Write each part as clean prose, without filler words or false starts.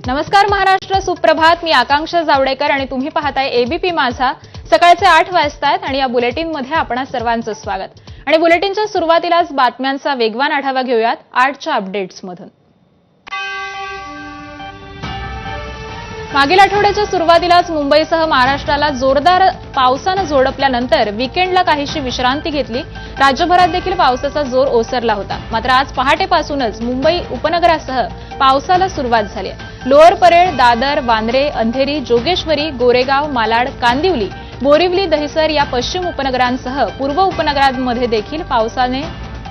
नमस्कार महाराष्ट्र, सुप्रभात. मी आकांक्षा जावडेकर आणि तुम्ही पाहताय एबीपी माझा. सकाळचे 8 वाजतायत आणि या बुलेटिनमध्ये आपणा सर्वांचं स्वागत. आणि बुलेटिनच्या सुरुवातीलाच बातम्यांचा वेगवान आढावा घेऊयात 8च्या अपडेट्समधून. मागील आठवड्याच्या सुरुवातीलाच मुंबईसह महाराष्ट्राला जोरदार पावसानं झोडपल्यानंतर वीकेंडला काहीशी विश्रांती घेतली. राज्यभरात देखील पावसाचा जोर ओसरला होता. मात्र आज पहाटेपासूनच मुंबई उपनगरासह पावसाला सुरुवात झाली. लोअर परेड, दादर, वांद्रे, अंधेरी, जोगेश्वरी, गोरेगाव, मालाड, कांदिवली, बोरिवली, दहिसर या पश्चिम उपनगरांसह पूर्व उपनगरांमध्ये देखील पावसाने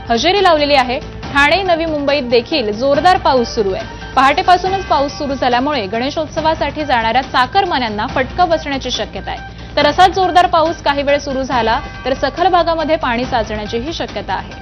हजेरी लावलेली आहे. ठाणे, नवी मुंबईत देखील जोरदार पाऊस सुरू आहे. पहाटेपासूनच पाऊस सुरू झाल्यामुळे गणेशोत्सवासाठी जाणाऱ्या चाकरमान्यांना फटका बसण्याची शक्यता आहे. तर असाच जोरदार पाऊस काही वेळ सुरू झाला तर सखल भागामध्ये पाणी साचण्याचीही शक्यता आहे.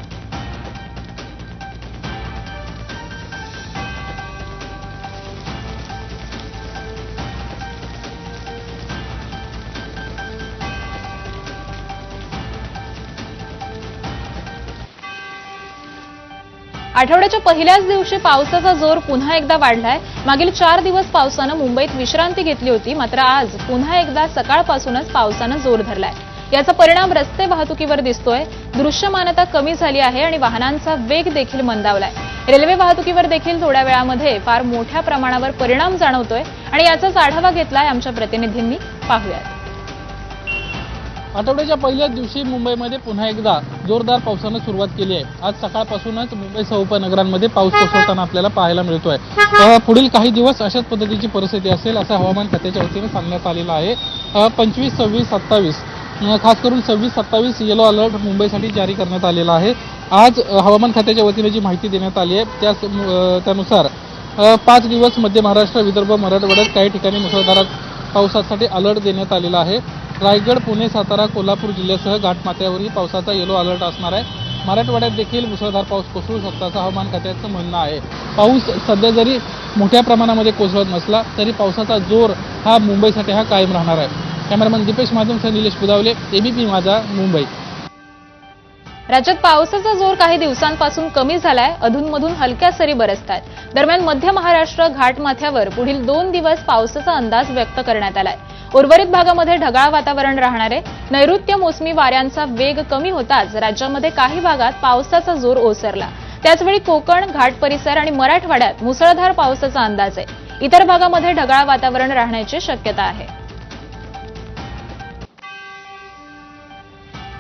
आठवड्याच्या पहिल्याच दिवशी पावसाचा जोर पुन्हा एकदा वाढलाय. मागील 4 दिवस पावसानं मुंबईत विश्रांती घेतली होती. मात्र आज पुन्हा एकदा सकाळपासूनच पावसानं जोर धरलाय. याचा परिणाम रस्ते वाहतुकीवर दिसतोय. दृश्यमानता कमी झाली आहे आणि वाहनांचा वेग देखील मंदावलाय. रेल्वे वाहतुकीवर देखील थोड्या वेळामध्ये फार मोठ्या प्रमाणावर परिणाम जाणवतोय आणि याचाच आढावा घेतलाय आमच्या प्रतिनिधींनी. पाहूयात. आठवड्याच्या पहिल्याच दिवशी मुंबईमध्ये पुन्हा एकदा जोरदार पावसानं सुरुवात केली आहे. आज सकाळपासूनच मुंबईसह उपनगरांमध्ये पाऊस कोसळताना आपल्याला पाहायला मिळतोय. पुढील काही दिवस अशाच पद्धतीची परिस्थिती असेल असं हवामान खात्याच्या वतीने सांगण्यात आलेलं आहे. 25, 26, 27 खास करून 26, 27 येलो अलर्ट मुंबईसाठी जारी करण्यात आलेला आहे. आज हवामान खात्याच्या वतीने जी माहिती देण्यात आली आहे त्यानुसार 5 दिवस मध्य महाराष्ट्र, विदर्भ, मराठवाड्यात काही ठिकाणी मुसळधार पावसासाठी अलर्ट देण्यात आलेला आहे. रायगड, पुणे, सातारा, कोल्हापूर जिल्ह्यासह घाटमाथ्यावरही पावसाचा येलो अलर्ट असणार आहे. मराठवाड्यात देखील मुसळधार पाऊस कोसळू शकतो असं हवामान खात्याचं म्हणणं आहे. पाऊस सध्या जरी मोठ्या प्रमाणामध्ये कोसळत नसला तरी पावसाचा जोर हा मुंबईसाठी हा कायम राहणार आहे. कॅमेरामन दीपेश माध्यमसह निलेश बुदावले, एबीपी माझा, मुंबई. राज्यात पावसाचा जोर काही दिवसांपासून कमी झालाय. अधूनमधून हलक्या सरी बरसतात. दरम्यान मध्य महाराष्ट्र घाटमाथ्यावर पुढील 2 दिवस पावसाचा अंदाज व्यक्त करण्यात आलाय. उर्वरित भागामध्ये ढगाळ वातावरण राहणार आहे. नैऋत्य मोसमी वाऱ्यांचा वेग कमी होताच राज्यामध्ये काही भागात पावसाचा जोर ओसरला. त्याचवेळी कोकण, घाट परिसर आणि मराठवाड्यात मुसळधार पावसाचा अंदाज आहे. इतर भागामध्ये ढगाळ वातावरण राहण्याची शक्यता आहे.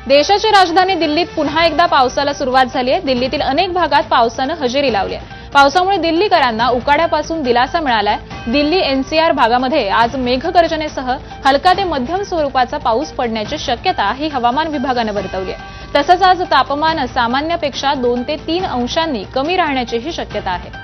देशाची राजधानी दिल्लीत पुन्हा एकदा पावसाला सुरुवात झाली आहे. दिल्लीतील अनेक भागात पावसानं हजेरी लावली आहे. पावसामुळे दिल्लीकरांना उकाड्यापासून दिलासा मिळालाय. दिल्ली एनसीआर भागामध्ये आज मेघगर्जनेसह हलका ते मध्यम स्वरूपाचा पाऊस पडण्याची शक्यता ही हवामान विभागानं वर्तवली आहे. तसंच आज तापमान सामान्यापेक्षा 2 ते 3 अंशांनी कमी राहण्याचीही शक्यता आहे.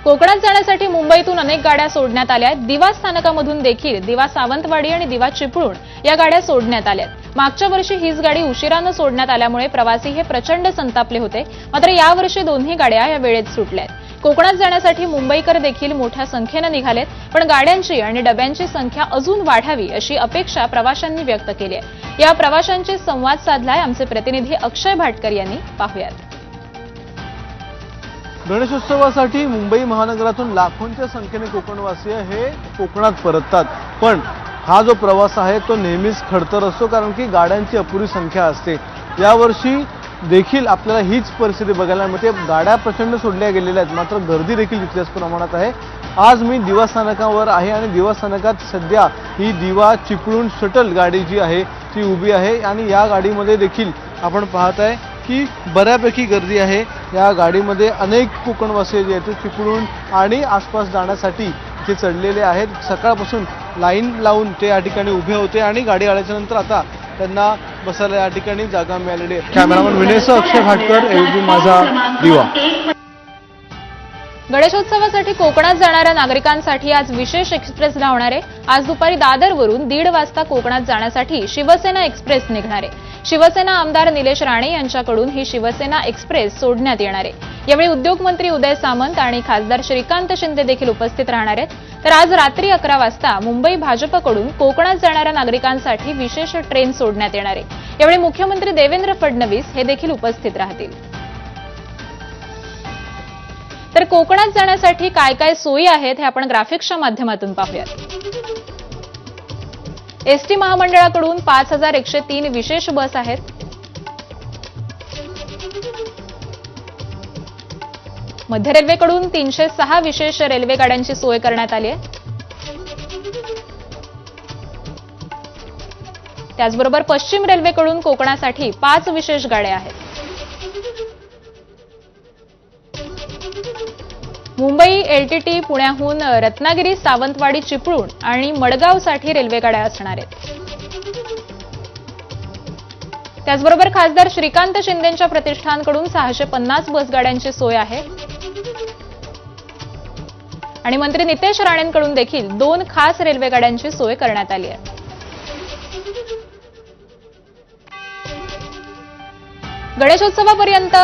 कोकणात जाण्यासाठी मुंबईतून अनेक गाड्या सोडण्यात आल्या आहेत. दिवा स्थानकामधून देखील दिवा सावंतवाडी आणि दिवा चिपळूण या गाड्या सोडण्यात आल्या. मागच्या वर्षी हीच गाडी उशिरानं सोडण्यात आल्यामुळे प्रवासी हे प्रचंड संतापले होते. मात्र यावर्षी दोन्ही गाड्या या वेळेत सुटल्या आहेत. कोकणात जाण्यासाठी मुंबईकर देखील मोठ्या संख्येनं निघालेत. पण गाड्यांची आणि डब्यांची संख्या अजून वाढावी अशी अपेक्षा प्रवाशांनी व्यक्त केली आहे. या प्रवाशांशी संवाद साधलाय आमचे प्रतिनिधी अक्षय भाटकर यांनी. पाहूयात. गणेशोत्सवासाठी मुंबई महानगरातून लाखोंच्या संख्येने कोकणवासीय हे कोकणात परततात. पण हा जो प्रवास आहे तो नेहमीच खडतर असतो, कारण की गाड्यांची अपुरी संख्या असते. यावर्षी देखील आपल्याला हीच परिस्थिती बघायला मिळते. गाड्या प्रचंड सोडल्या गेलेल्या आहेत, मात्र गर्दी देखील तितक्याच प्रमाणात आहे. आज मी दिवा स्थानकावर आहे आणि दिवा स्थानकात सध्या ही दिवा चिपळूण शटल गाडी जी आहे ती उभी आहे आणि या गाडीमध्ये देखील आपण पाहत आहे की बऱ्यापैकी गर्दी आहे. या गाडीमध्ये अनेक कोकणवासी जे आहेत चिपळूण आणि आसपास जाण्यासाठी इथे चढलेले आहेत. सकाळपासून लाईन लावून ते या ठिकाणी उभे होते आणि गाडी आल्याच्या नंतर आता त्यांना बसायला या ठिकाणी जागा मिळालेली आहे. कॅमेरामन विनयसह अक्षय भाटकर, एबीपी माझा, दिवा. गणेशोत्सवासाठी कोकणात जाणाऱ्या नागरिकांसाठी आज विशेष एक्सप्रेस धावणार आहे. आज दुपारी दादरवरून 1:30 वाजता कोकणात जाण्यासाठी शिवसेना एक्सप्रेस निघणार आहे. शिवसेना आमदार निलेश राणे यांच्याकडून ही शिवसेना एक्सप्रेस सोडण्यात येणार आहे. यावेळी उद्योगमंत्री उदय सामंत आणि खासदार श्रीकांत शिंदे देखील उपस्थित राहणार आहेत. तर आज रात्री 11 वाजता मुंबई भाजपकडून कोकणात जाणाऱ्या नागरिकांसाठी विशेष ट्रेन सोडण्यात येणार आहे. यावेळी मुख्यमंत्री देवेंद्र फडणवीस हे देखील उपस्थित राहतील. तर कोकणात जाण्यासाठी काय काय सोयी आहेत हे आपण ग्राफिक्सच्या माध्यमातून पाहूयात. एसटी महामंडळाकडून 5103 विशेष बस आहेत. मध्य रेल्वेकडून 306 विशेष रेल्वे गाड्यांची सोय करण्यात आली आहे. त्याचबरोबर पश्चिम रेल्वेकडून कोकणासाठी 5 विशेष गाड्या आहेत. मुंबई एलटीटी पुण्याहून रत्नागिरी, सावंतवाडी, चिपळूण आणि मडगावसाठी रेल्वे गाड्या असणार आहेत. त्याचबरोबर खासदार श्रीकांत शिंदेंच्या प्रतिष्ठानकडून 650 बसगाड्यांची सोय आहे आणि मंत्री नितेश राणेंकडून देखील 2 खास रेल्वे गाड्यांची सोय करण्यात आली आहे. गणेशोत्सवापर्यंत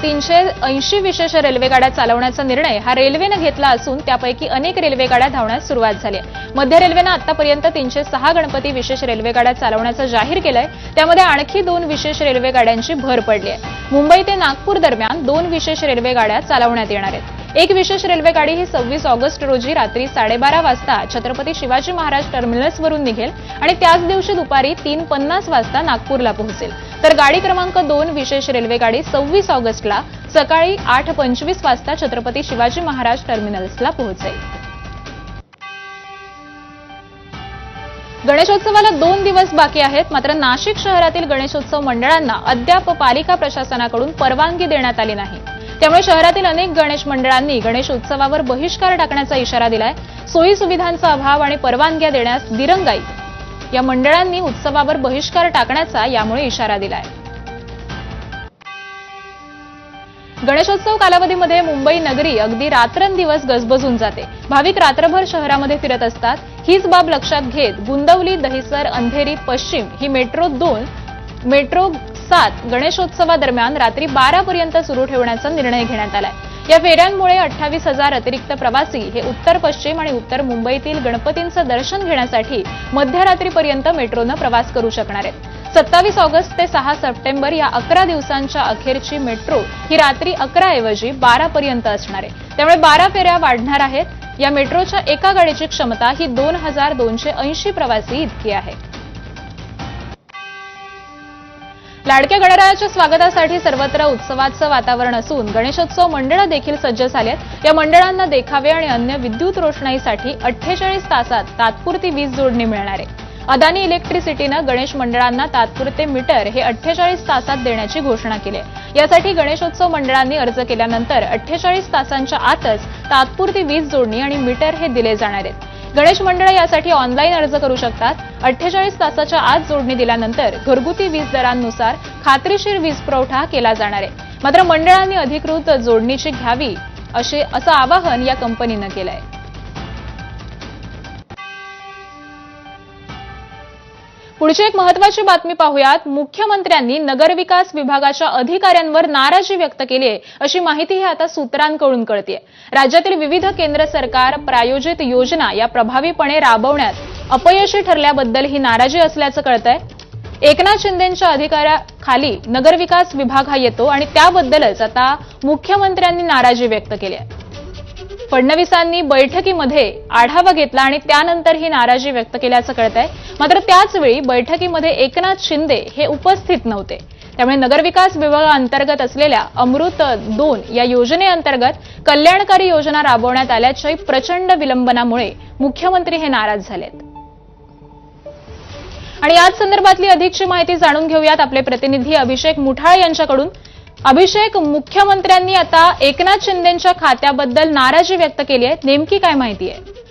380 विशेष रेल्वे गाड्या चालवण्याचा निर्णय हा रेल्वेनं घेतला असून त्यापैकी अनेक रेल्वे गाड्या धावण्यास सुरुवात झाली आहे. मध्य रेल्वेनं आतापर्यंत 306 गणपती विशेष रेल्वे गाड्या चालवण्याचं जाहीर केलंय. त्यामध्ये आणखी 2 विशेष रेल्वे गाड्यांची भर पडली आहे. मुंबई ते नागपूर दरम्यान 2 विशेष रेल्वे गाड्या चालवण्यात येणार आहेत. एक विशेष रेल्वे गाडी ही 26 ऑगस्ट रोजी रात्री 12:30 वाजता छत्रपती शिवाजी महाराज टर्मिनसवरून निघेल आणि त्याच दिवशी दुपारी 3:50 वाजता नागपूरला पोहोचेल. तर गाडी क्रमांक 2 विशेष रेल्वे गाडी 26 ऑगस्टला सकाळी 8:25 वाजता छत्रपती शिवाजी महाराज टर्मिनल्सला पोहोचेल. गणेशोत्सवाला 2 दिवस बाकी आहेत. मात्र नाशिक शहरातील गणेशोत्सव मंडळांना अद्याप पालिका प्रशासनाकडून परवानगी देण्यात आली नाही. त्यामुळे शहरातील अनेक गणेश मंडळांनी गणेशोत्सवावर बहिष्कार टाकण्याचा इशारा दिलाय. सोयी सुविधांचा अभाव आणि परवानग्या देण्यास दिरंगाई या मंडळांनी उत्सवावर बहिष्कार टाकण्याचा यामुळे इशारा दिलाय. गणेशोत्सव कालावधीमध्ये मुंबई नगरी अगदी रात्रंदिवस गजबजून जाते. भाविक रात्रभर शहरामध्ये फिरत असतात. हीच बाब लक्षात घेत गुंदवली, दहिसर, अंधेरी पश्चिम ही मेट्रो 2, मेट्रो 7 गणेशोत्सवादरम्यान रात्री 12 पर्यंत सुरू ठेवण्याचा निर्णय घेण्यात आलाय. या फेऱ्यांमुळे 28,000 अतिरिक्त प्रवासी हे उत्तर पश्चिम आणि उत्तर मुंबईतील गणपतींचं दर्शन घेण्यासाठी मध्यरात्रीपर्यंत मेट्रोनं प्रवास करू शकणार आहेत. 27 ऑगस्ट ते 6 सप्टेंबर या 11 दिवसांच्या अखेरची मेट्रो ही रात्री 11 ऐवजी 12 पर्यंत असणार आहे. त्यामुळे 12 फेऱ्या वाढणार आहेत. या मेट्रोच्या एका गाडीची क्षमता ही 2280 प्रवासी इतकी आहे. लाडक्या गणरायाच्या स्वागतासाठी सर्वत्र उत्सवाचं वातावरण असून गणेशोत्सव मंडळं देखील सज्ज झालेत. या मंडळांना देखावे आणि अन्य विद्युत रोषणाईसाठी 48 तासात तात्पुरती वीज जोडणी मिळणार आहे. अदानी इलेक्ट्रिसिटीनं गणेश मंडळांना तात्पुरते मीटर हे 48 तासात देण्याची घोषणा केली आहे. यासाठी गणेशोत्सव मंडळांनी अर्ज केल्यानंतर 48 तासांच्या आतच तात्पुरती वीज जोडणी आणि मीटर हे दिले जाणार आहेत. गणेश मंडळं यासाठी ऑनलाईन अर्ज करू शकतात. 48 तासाच्या आत जोडणी दिल्यानंतर घरगुती वीज दरांनुसार खात्रीशीर वीज पुरवठा केला जाणार आहे. मात्र मंडळांनी अधिकृत जोडणीची घ्यावी असं आवाहन या कंपनीनं केलंय. पुढची एक महत्त्वाची बातमी पाहूयात. मुख्यमंत्र्यांनी नगरविकास विभागाच्या अधिकाऱ्यांवर नाराजी व्यक्त केली आहे अशी माहिती ही आता सूत्रांकडून कळतेय. राज्यातील विविध केंद्र सरकार प्रायोजित योजना या प्रभावीपणे राबवण्यात अपयशी ठरल्याबद्दल ही नाराजी असल्याचं कळतंय. एकनाथ शिंदेंच्या अधिकाराखाली नगरविकास विभाग हा येतो आणि त्याबद्दलच आता मुख्यमंत्र्यांनी नाराजी व्यक्त केली आहे. फडणवीसांनी बैठकीमध्ये आढावा घेतला आणि त्यानंतर ही नाराजी व्यक्त केल्याचं कळतंय. मात्र त्याचवेळी बैठकीमध्ये एकनाथ शिंदे हे उपस्थित नव्हते. त्यामुळे नगरविकास विभागाअंतर्गत असलेल्या अमृत 2 या योजनेअंतर्गत कल्याणकारी योजना राबवण्यात आल्याच्या प्रचंड विलंबनामुळे मुख्यमंत्री हे नाराज झालेत. आणि याच संदर्भातली अधिकची माहिती जाणून घेऊयात आपले प्रतिनिधी अभिषेक मुठाळ यांच्याकडून. अभिषेक, मुख्यमंत्र्यांनी आता एकनाथ शिंदेंच्या खात्याबद्दल नाराजी व्यक्त केली आहे, नेमकी काय माहिती आहे?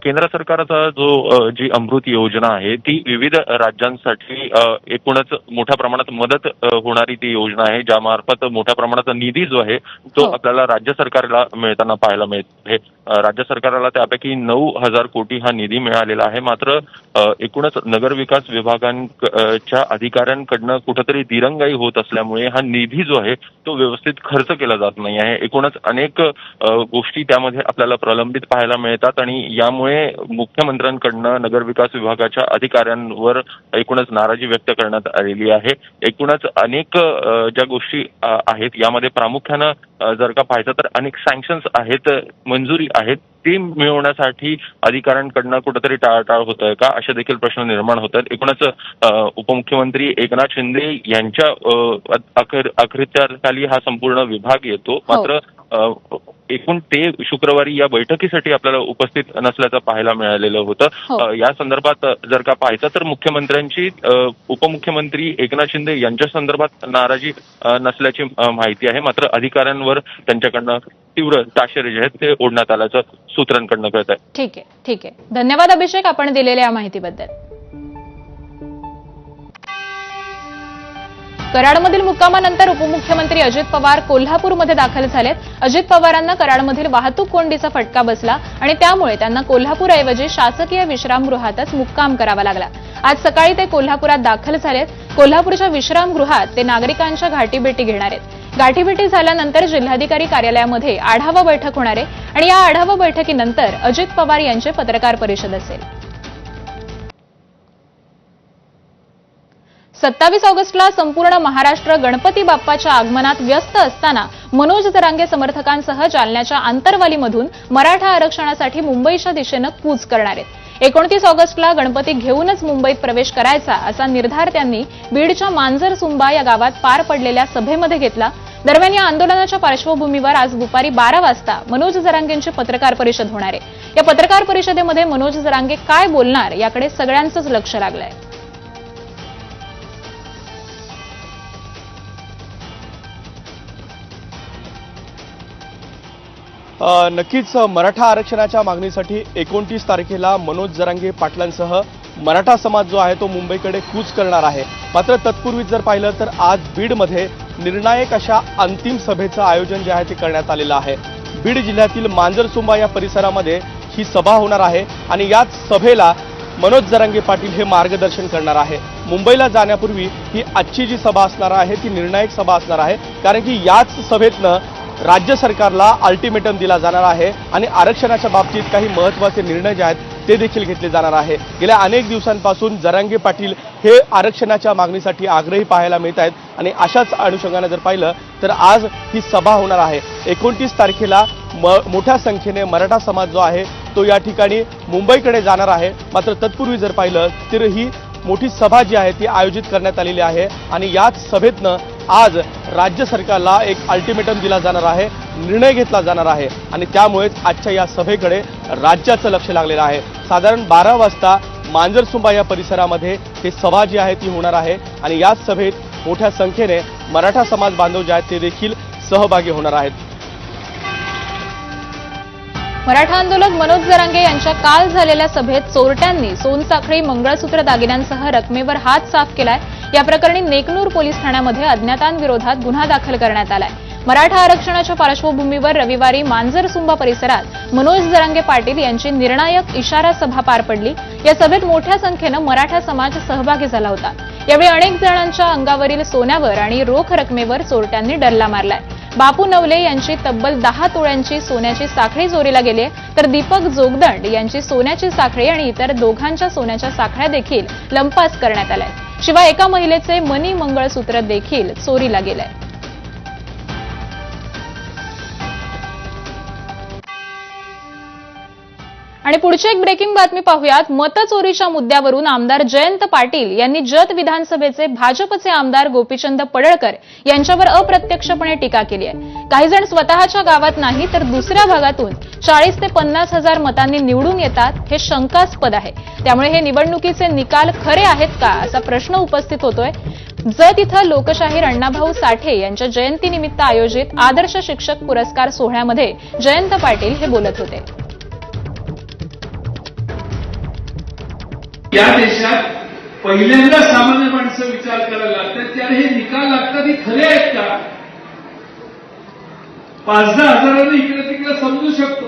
केंद्र सरकारचा जी अमृत योजना आहे ती विविध राज्यांसाठी एकूणच मोठ्या प्रमाणात मदत होणारी ती योजना आहे, ज्यामार्फत मोठ्या प्रमाणात निधी जो आहे तो आपल्याला राज्य सरकारला मिळताना पाहायला मिळते. राज्य सरकारला त्यापैकी 9,000 कोटी हा निधी मिळालेला आहे. मात्र एकूणच नगरविकास विभागांच्या अधिकाऱ्यांकडनं कुठेतरी दिरंगाई होत असल्यामुळे हा निधी जो आहे तो व्यवस्थित खर्च केला जात नाही आहे. एकूणच अनेक गोष्टी त्यामध्ये आपल्याला प्रलंबित पाहायला मिळतात आणि यामुळे मुख्यमंत्र्यांकडनं नगरविकास विभागाच्या अधिकाऱ्यांवर एकूणच नाराजी व्यक्त करण्यात आलेली आहे. एकूणच अनेक ज्या गोष्टी आहेत यामध्ये प्रामुख्यानं जर का पाहायचं तर अनेक सँक्शन्स आहेत, मंजुरी आहेत, ती मिळवण्यासाठी अधिकाऱ्यांकडनं कुठेतरी टाळाटाळ होत आहे का, असे देखील प्रश्न निर्माण होत आहेत. एकूणच उपमुख्यमंत्री एकनाथ शिंदे यांच्या अखत्यारीखाली हा संपूर्ण विभाग येतो. मात्र एकूण ते शुक्रवारी या बैठकीसाठी आपल्याला उपस्थित नसल्याचं पाहायला मिळालेलं होतं. या संदर्भात जर का पाहायचं तर मुख्यमंत्र्यांची उपमुख्यमंत्री एकनाथ शिंदे यांच्या संदर्भात नाराजी नसल्याची माहिती आहे. मात्र अधिकाऱ्यांवर त्यांच्याकडनं तीव्र ताशेरे जे आहेत ते ओढण्यात आल्याचं सूत्रांकडनं कळत आहे. ठीक आहे. धन्यवाद अभिषेक, आपण दिलेल्या या माहितीबद्दल. कराडमधील मुक्कामानंतर उपमुख्यमंत्री अजित पवार कोल्हापूरमध्ये दाखल झालेत. अजित पवारांना कराडमधील वाहतूक कोंडीचा फटका बसला आणि त्यामुळे त्यांना कोल्हापूरऐवजी शासकीय विश्रामगृहातच मुक्काम करावा लागला. आज सकाळी ते कोल्हापुरात दाखल झालेत. कोल्हापूरच्या विश्रामगृहात ते नागरिकांच्या गाठीभेटी घेणार आहेत. गाठीभेटी झाल्यानंतर जिल्हाधिकारी कार्यालयामध्ये आढावा बैठक होणार आहे आणि या आढावा बैठकीनंतर अजित पवार यांची पत्रकार परिषद असेल. 27 ऑगस्टला संपूर्ण महाराष्ट्र गणपती बाप्पाच्या आगमनात व्यस्त असताना मनोज जरांगे समर्थकांसह जालन्याच्या आंतरवालीमधून मराठा आरक्षणासाठी मुंबईच्या दिशेनं कूच करणार आहेत. 29 ऑगस्टला गणपती घेऊनच मुंबईत प्रवेश करायचा असा निर्धार त्यांनी बीडच्या मांजरसुंबा या गावात पार पडलेल्या सभेमध्ये घेतला. दरम्यान या आंदोलनाच्या पार्श्वभूमीवर आज दुपारी 12 वाजता मनोज जरांगेंची पत्रकार परिषद होणार आहे. या पत्रकार परिषदेमध्ये मनोज जरांगे काय बोलणार याकडे सगळ्यांचंच लक्ष लागलंय. नक्कीच मराठा आरक्षणाच्या मागणीसाठी 29 तारखेला मनोज जरांगे पाटलांसह मराठा समाज जो आहे तो मुंबईकडे कूच करणार आहे. मात्र तत्पूर्वी जर पाहिलं तर आज बीडमध्ये निर्णायक अशा अंतिम सभेचं आयोजन जे आहे ते करण्यात आलेलं आहे. बीड जिल्ह्यातील मांजरसुंबा या परिसरामध्ये ही सभा होणार आहे आणि याच सभेला मनोज जरांगे पाटील हे मार्गदर्शन करणार आहे. मुंबईला जाण्यापूर्वी ही आजची जी सभा असणार आहे ती निर्णायक सभा असणार आहे, कारण की याच सभेतनं राज्य सरकारला अल्टिमेटम दिला जाणार आहे आणि आरक्षणाच्या बाबतीत काही महत्त्वाचे निर्णय जे आहेत ते देखील घेतले जाणार आहे. गेल्या अनेक दिवसांपासून जरांगे पाटील हे आरक्षणाच्या मागणीसाठी आग्रही पाहायला मिळत आहेत आणि अशाच अनुषंगाने जर पाहिलं तर आज ही सभा होणार आहे. 29 तारखेला मोठ्या संख्येने मराठा समाज जो आहे तो या ठिकाणी मुंबईकडे जाणार आहे. मात्र तत्पूर्वी जर पाहिलं तर ही मोठी सभा जी आहे ती आयोजित करण्यात आलेली आहे आणि याच सभेतनं आज राज्य सरकारला एक अल्टिमेटम दिला जाणार आहे, निर्णय घेतला जाणार आहे आणि त्यामुळेच आजच्या या सभेकडे राज्याचं लक्ष लागलेलं आहे. साधारण 12 वाजता मांजरसुंबा या परिसरामध्ये ही सभा जी आहे ती होणार आहे आणि याच सभेत मोठ्या संख्येने मराठा समाज बांधव जे आहेत ते देखील सहभागी होणार आहेत. मराठा आंदोलक मनोज जरांगे यांच्या काल झालेल्या सभेत चोरट्यांनी सोनसाखळी, मंगळसूत्र दागिन्यांसह रकमेवर हात साफ केलाय. या प्रकरणी नेकनूर पोलीस ठाण्यामध्ये अज्ञातांविरोधात गुन्हा दाखल करण्यात आलाय. मराठा आरक्षणाच्या पार्श्वभूमीवर रविवारी मांजरसुंबा परिसरात मनोज जरांगे पाटील यांची निर्णायक इशारा सभा पार पडली. या सभेत मोठ्या संख्येनं मराठा समाज सहभागी झाला होता. यावेळी अनेक जणांच्या अंगावरील सोन्यावर आणि रोख रकमेवर चोरट्यांनी डल्ला मारलाय. बापू नवले यांची तब्बल 10 तोळ्यांची सोन्याची साखळी चोरीला गेली, तर दीपक जोगदंड यांची सोन्याची साखळी आणि इतर दोघांच्या सोन्याच्या साखळ्या देखील लंपास करण्यात आल्या. शिवाय एका महिलेचे मनी मंगळसूत्र देखील चोरीला गेलंय. आणि पुढची एक ब्रेकिंग बातमी पाहूयात. मतचोरीच्या मुद्द्यावरून आमदार जयंत पाटील यांनी जत विधानसभेचे भाजपचे आमदार गोपीचंद पडळकर यांच्यावर अप्रत्यक्षपणे टीका केली आहे. काही जण स्वतःच्या गावात नाही तर दुसऱ्या भागातून 40 ते 50 हजार मतांनी निवडून येतात, हे शंकास्पद आहे. त्यामुळे हे निवडणुकीचे निकाल खरे आहेत का असा प्रश्न उपस्थित होतोय. जत इथं लोकशाहीर अण्णाभाऊ साठे यांच्या जयंतीनिमित्त आयोजित आदर्श शिक्षक पुरस्कार सोहळ्यामध्ये जयंत पाटील हे बोलत होते. या देशात पहिल्यांदा सामान्य माणसं विचार करायला लागतात त्याला हे निकाल लागतात हे खरे आहेत का? 5-10 हजारांना इकडे तिकडे समजू शकतो.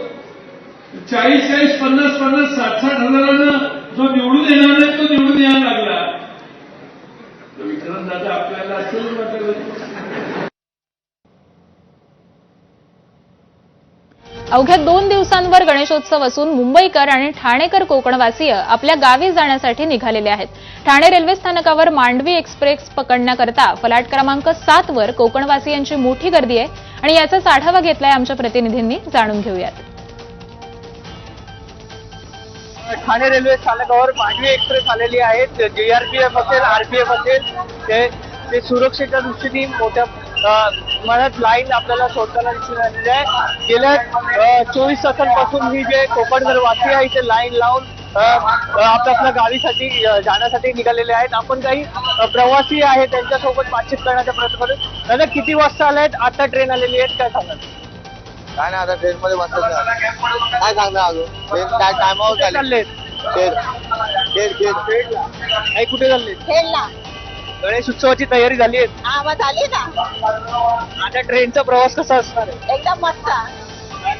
40-50, 60-60 हजारांना जो निवडून येणार नाही तो निवडून यायला लागला. विक्रांत दादा आपल्याला असंच वाटलं. अवघ्या 2 दिवसांवर गणेशोत्सव असून मुंबईकर आणि ठाणेकर कोकणवासीय आपल्या गावी जाण्यासाठी निघालेले आहेत. ठाणे रेल्वे स्थानकावर मांडवी एक्सप्रेस पकडण्याकरता फलाट क्रमांक 7 वर कोकणवासियांची मोठी गर्दी आहे आणि याचाच आढावा घेतलाय आमच्या प्रतिनिधींनी. जाणून घेऊयात. ठाणे रेल्वे स्थानकावर मांडवी एक्सप्रेस आलेली आहे. JRPF असेल, RPF असेल, ते सुरक्षेच्या दृष्टीने मोठ्या प्रमाणात लाईन आपल्याला सोडताना दिसून आलेली आहे. गेल्या 24 तासांपासून ही जे कोकणकर वासी आहे इथे लाईन लावून आपल्या गावीसाठी जाण्यासाठी निघालेले आहेत. आपण काही प्रवासी आहेत त्यांच्यासोबत बातचीत करण्याचा प्रयत्न करू. दादा, किती वाजता आले आहेत? आता ट्रेन आलेली आहे, काय सांगाल? काय नाही, आता ट्रेन मध्ये बसत काय सांगणार अजून. ट्रेन काय टायमावर चालले काही कुठे चालले? खेळला गणेश उत्सवाची तयारी झाली आहे? आवाज आली ना. आता ट्रेनचा प्रवास कसा असणार आहे? एकदम मस्त.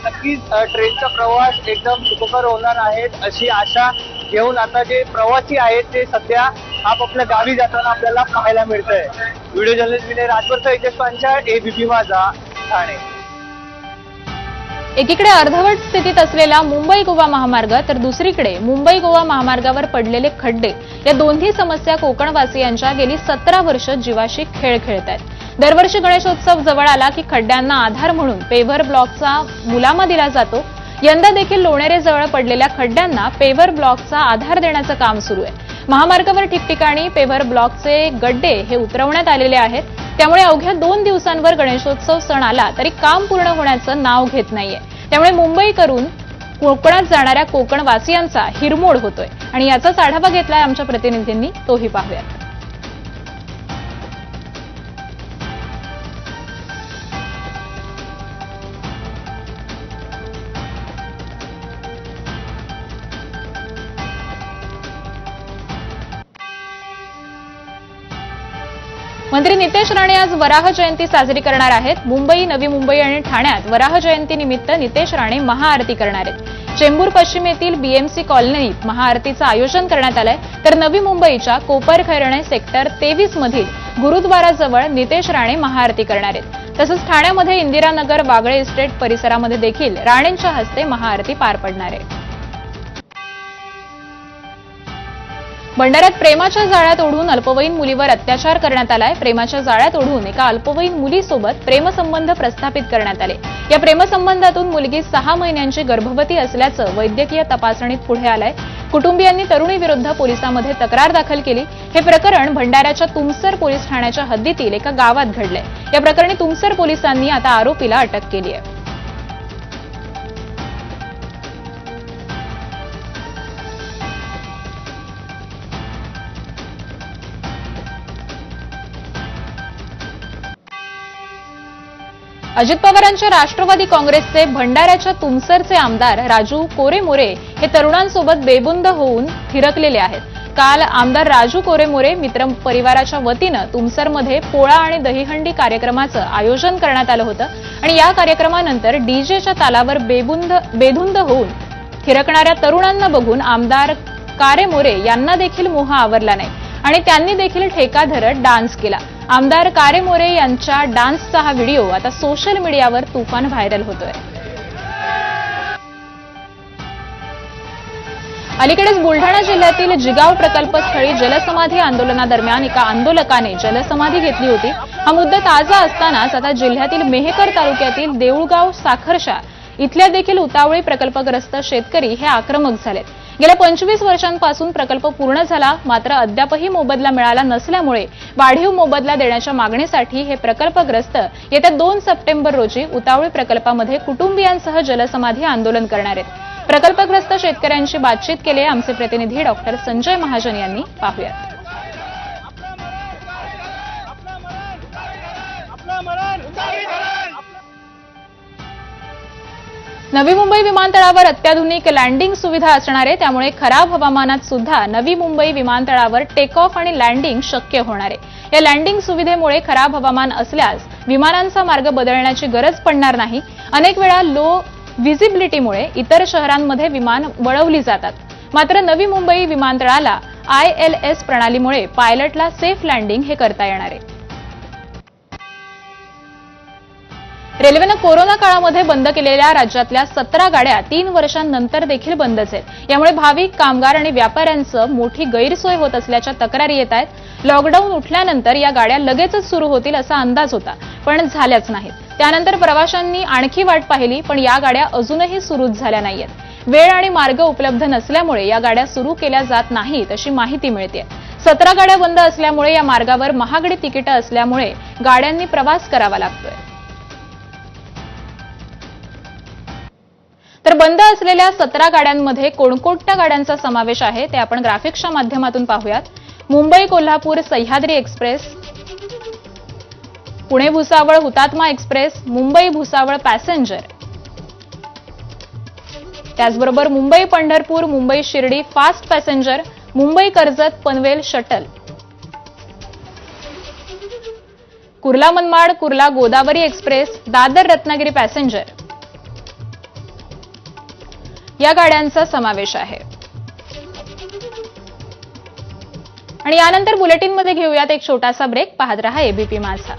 नक्कीच ट्रेनचा प्रवास एकदम सुखकर होणार आहे अशी आशा घेऊन आता जे प्रवासी आहेत ते सध्या आपापल्या गावी जाताना आपल्याला पाहायला मिळतंय. व्हिडिओ जर्नलिस्ट विनय राजवरचा हितेश पांचाळ, ABP माझा, ठाणे. एकीकडे अर्धवट स्थितीत असलेला मुंबई गोवा महामार्ग तर दुसरीकडे मुंबई गोवा महामार्गावर पडलेले खड्डे या दोन्ही समस्या कोकणवासियांच्या गेली 17 वर्ष जीवाशी खेळ खेळत आहेत. दरवर्षी गणेशोत्सव जवळ आला की खड्ड्यांना आधार म्हणून पेव्हर ब्लॉकचा मुलामा दिला जातो. यंदा देखील लोणेरे जवळ पडलेल्या खड्ड्यांना पेव्हर ब्लॉकचा आधार देण्याचं काम सुरू आहे. महामार्गावर ठिकठिकाणी पेव्हर ब्लॉकचे गड्डे हे उतरवण्यात आलेले आहेत. त्यामुळे अवघ्या 2 दिवसांवर गणेशोत्सव सण आला तरी काम पूर्ण होण्याचं नाव घेत नाहीये. त्यामुळे मुंबईकरून कोकणात जाणाऱ्या कोकणवासियांचा हिरमोड होतोय आणि याचाच आढावा घेतलाय आमच्या प्रतिनिधींनी, तोही पाहूयात. मंत्री नितेश राणे आज वराह जयंती साजरी करणार आहेत. मुंबई, नवी मुंबई आणि ठाण्यात वराह जयंतीनिमित्त नितेश राणे महाआरती करणार आहेत. चेंबूर पश्चिमेतील BMC कॉलनीत महाआरतीचं आयोजन करण्यात आलंय. तर नवी मुंबईच्या कोपरखैरणे सेक्टर 23 मधील गुरुद्वाराजवळ नितेश राणे महाआरती करणार आहेत. तसंच ठाण्यामध्ये इंदिरानगर, वागळे इस्टेट परिसरामध्ये देखील राणेंच्या हस्ते महाआरती पार पडणार आहे. भंडाऱ्यात प्रेमाच्या जाळ्यात ओढून अल्पवयीन मुलीवर अत्याचार करण्यात आलाय. प्रेमाच्या जाळ्यात ओढून एका अल्पवयीन मुलीसोबत प्रेमसंबंध प्रस्थापित करण्यात आले. या प्रेमसंबंधातून मुलगी 6 महिन्यांची गर्भवती असल्याचं वैद्यकीय तपासणीत पुढे आलंय. कुटुंबियांनी तरुणीविरुद्ध पोलिसांमध्ये तक्रार दाखल केली. हे प्रकरण भंडाऱ्याच्या तुमसर पोलीस ठाण्याच्या हद्दीतील एका गावात घडलंय. या प्रकरणी तुमसर पोलिसांनी आता आरोपीला अटक केली आहे. अजित पवारांच्या राष्ट्रवादी काँग्रेसचे भंडाऱ्याच्या तुमसरचे आमदार राजू कोरेमोरे हे तरुणांसोबत बेबुंद होऊन थिरकलेले आहेत. काल आमदार राजू कोरेमोरे मित्र परिवाराच्या वतीनं तुमसरमध्ये पोळा आणि दहीहंडी कार्यक्रमाचं आयोजन करण्यात आलं होतं आणि या कार्यक्रमानंतर डीजेच्या तालावर बेधुंद होऊन थिरकणाऱ्या तरुणांना बघून आमदार कारेमोरे यांना देखील मोह आवरला नाही आणि त्यांनी देखील ठेका धरत डान्स केला. आमदार कारेमोरे यांच्या डान्सचा हा व्हिडिओ आता सोशल मीडियावर तुफान व्हायरल होतोय. अलीकडेच बुलढाणा जिल्ह्यातील जिगाव प्रकल्पस्थळी जलसमाधी आंदोलनादरम्यान एका आंदोलकाने जलसमाधी घेतली होती. हा मुद्दा ताजा असतानाच आता जिल्ह्यातील मेहकर तालुक्यातील देऊळगाव साखरशा इथल्या देखील उतावळी प्रकल्पग्रस्त शेतकरी हे आक्रमक झालेत. गेल्या 25 वर्षांपासून प्रकल्प पूर्ण झाला, मात्र अद्यापही मोबदला मिळाला नसल्यामुळे वाढीव मोबदला देण्याच्या मागणीसाठी हे प्रकल्पग्रस्त येत्या 2 सप्टेंबर रोजी उतावळी प्रकल्पामध्ये कुटुंबियांसह जलसमाधी आंदोलन करणार आहेत. प्रकल्पग्रस्त शेतकऱ्यांशी बातचीत केली आमचे प्रतिनिधी डॉक्टर संजय महाजन यांनी. पाहूयात. नवी मुंबई विमानतळावर अत्याधुनिक लँडिंग सुविधा असणार आहे. त्यामुळे खराब हवामानात सुद्धा नवी मुंबई विमानतळावर टेक ऑफ आणि लँडिंग शक्य होणार आहे. या लँडिंग सुविधेमुळे खराब हवामान असल्यास विमानांचा मार्ग बदलण्याची गरज पडणार नाही. अनेक वेळा लो व्हिजिबिलिटीमुळे इतर शहरांमध्ये विमान वळवली जातात. मात्र नवी मुंबई विमानतळाला ILS प्रणालीमुळे पायलटला सेफ लँडिंग हे करता येणार आहे. रेल्वेनं कोरोना काळामध्ये बंद केलेल्या राज्यातल्या 17 गाड्या 3 वर्षांनंतर देखील बंदच आहेत. यामुळे भाविक, कामगार आणि व्यापाऱ्यांचं मोठी गैरसोय होत असल्याच्या तक्रारी येत आहेत. लॉकडाऊन उठल्यानंतर या गाड्या लगेचच सुरू होतील असा अंदाज होता, पण झाल्याच नाहीत. त्यानंतर प्रवाशांनी आणखी वाट पाहिली, पण या गाड्या अजूनही सुरूच झाल्या नाहीयेत. वेळ आणि मार्ग उपलब्ध नसल्यामुळे या गाड्या सुरू केल्या जात नाहीत अशी माहिती मिळते. 17 गाड्या बंद असल्यामुळे या मार्गावर महागडी तिकीटं असल्यामुळे गाड्यांनी प्रवास करावा लागतोय. तर बंद असलेल्या 17 गाड्यांमध्ये कोणकोणत्या गाड्यांचा समावेश आहे ते आपण ग्राफिक्सच्या माध्यमातून पाहूयात. मुंबई कोल्हापूर सह्याद्री एक्सप्रेस, पुणे भुसावळ हुतात्मा एक्सप्रेस, मुंबई भुसावळ पॅसेंजर, त्याचबरोबर Mumbai Pandharpur, Mumbai Shirdi fast passenger, Mumbai Karjat Panvel shuttle, Kurla Manmad, Kurla Godavari express, Dadar Ratnagiri passenger या गाड्यांचा समावेश आहे. आणि यानंतर बुलेटिनमध्ये घेऊयात एक छोटासा ब्रेक. पाहत रहा एबीपी माझा.